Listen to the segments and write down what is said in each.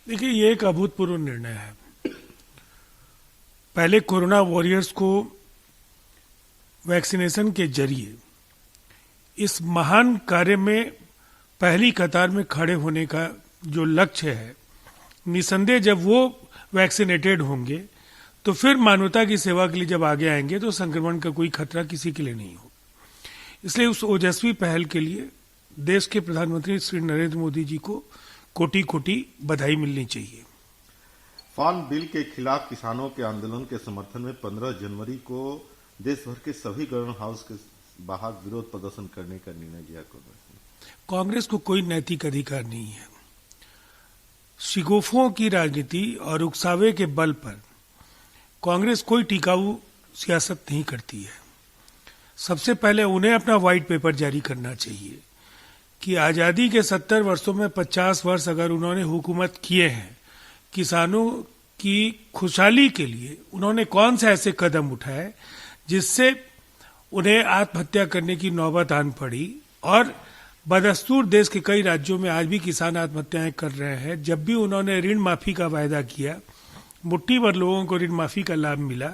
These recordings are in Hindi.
देखिए, ये एक अभूतपूर्व निर्णय है। पहले कोरोना वॉरियर्स को वैक्सीनेशन के जरिए इस महान कार्य में पहली कतार में खड़े होने का जो लक्ष्य है, निसंदेह जब वो वैक्सीनेटेड होंगे तो फिर मानवता की सेवा के लिए जब आगे आएंगे तो संक्रमण का कोई खतरा किसी के लिए नहीं हो। इसलिए उस ओजस्वी पहल के लिए देश के प्रधानमंत्री श्री नरेंद्र मोदी जी को कोटि कोटि बधाई मिलनी चाहिए। फार्म बिल के खिलाफ किसानों के आंदोलन के समर्थन में 15 जनवरी को देश भर के सभी गवर्नमेंट हाउस के बाहर विरोध प्रदर्शन करने का निर्णय लिया कांग्रेस को कोई नैतिक अधिकार नहीं है। शिगोफों की राजनीति और उकसावे के बल पर कांग्रेस कोई टिकाऊ सियासत नहीं करती है। सबसे पहले उन्हें अपना व्हाइट पेपर जारी करना चाहिए कि आजादी के 70 वर्षों में 50 वर्ष अगर उन्होंने हुकूमत किए हैं, किसानों की खुशहाली के लिए उन्होंने कौन से ऐसे कदम उठाए जिससे उन्हें आत्महत्या करने की नौबत आन पड़ी। और बदस्तूर देश के कई राज्यों में आज भी किसान आत्महत्याएं कर रहे हैं। जब भी उन्होंने ऋण माफी का वायदा किया, मुट्ठी भर लोगों को ऋण माफी का लाभ मिला।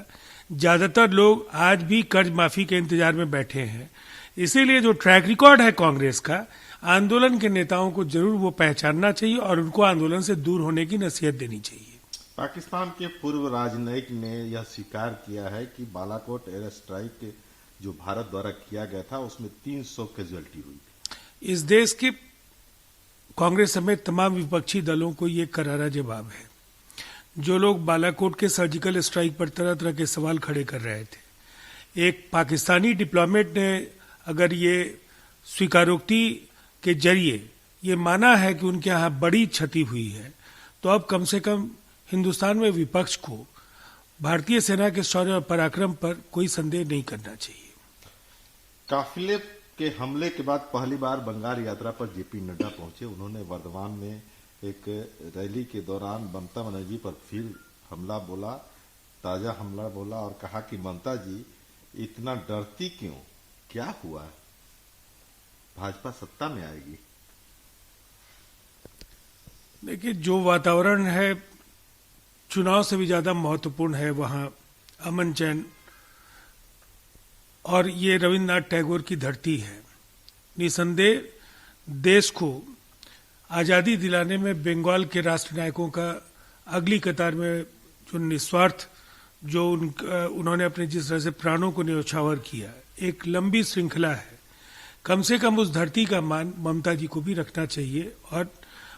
ज्यादातर लोग आज भी कर्ज माफी के इंतजार में बैठे हैं। इसीलिए जो ट्रैक रिकॉर्ड है कांग्रेस का, आंदोलन के नेताओं को जरूर वो पहचानना चाहिए और उनको आंदोलन से दूर होने की नसीहत देनी चाहिए। पाकिस्तान के पूर्व राजनयिक ने यह स्वीकार किया है कि बालाकोट एयर स्ट्राइक जो भारत द्वारा किया गया था उसमें 300 कैजुअल्टी हुई थी। इस देश के कांग्रेस समेत तमाम विपक्षी दलों को ये करारा जवाब है। जो लोग बालाकोट के सर्जिकल स्ट्राइक पर तरह तरह के सवाल खड़े कर रहे थे, एक पाकिस्तानी डिप्लोमेट ने अगर ये स्वीकारोक्ति के जरिए ये माना है कि उनके यहाँ बड़ी क्षति हुई है, तो अब कम से कम हिंदुस्तान में विपक्ष को भारतीय सेना के शौर्य और पराक्रम पर कोई संदेह नहीं करना चाहिए। काफिले के हमले के बाद पहली बार बंगाल यात्रा पर जेपी नड्डा पहुंचे। उन्होंने वर्धमान में एक रैली के दौरान ममता बनर्जी पर फिर हमला बोला, ताजा हमला बोला और कहा कि ममता जी इतना डरती क्यों, क्या हुआ, भाजपा सत्ता में आएगी। देखिए, जो वातावरण है चुनाव से भी ज्यादा महत्वपूर्ण है। वहां अमन चैन और ये रविन्द्रनाथ टैगोर की धरती है। निसंदेह देश को आजादी दिलाने में बंगाल के राष्ट्र नायकों का अगली कतार में जो निस्वार्थ जो उन्होंने अपने जिस तरह से प्राणों को न्यौछावर किया, एक लंबी श्रृंखला है। कम से कम उस धरती का मान ममता जी को भी रखना चाहिए। और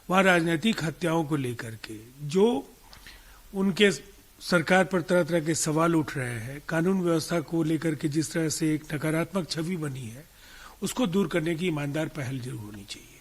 वहां राजनीतिक हत्याओं को लेकर के जो उनके सरकार पर तरह तरह के सवाल उठ रहे हैं, कानून व्यवस्था को लेकर के जिस तरह से एक नकारात्मक छवि बनी है, उसको दूर करने की ईमानदार पहल जरूर होनी चाहिए।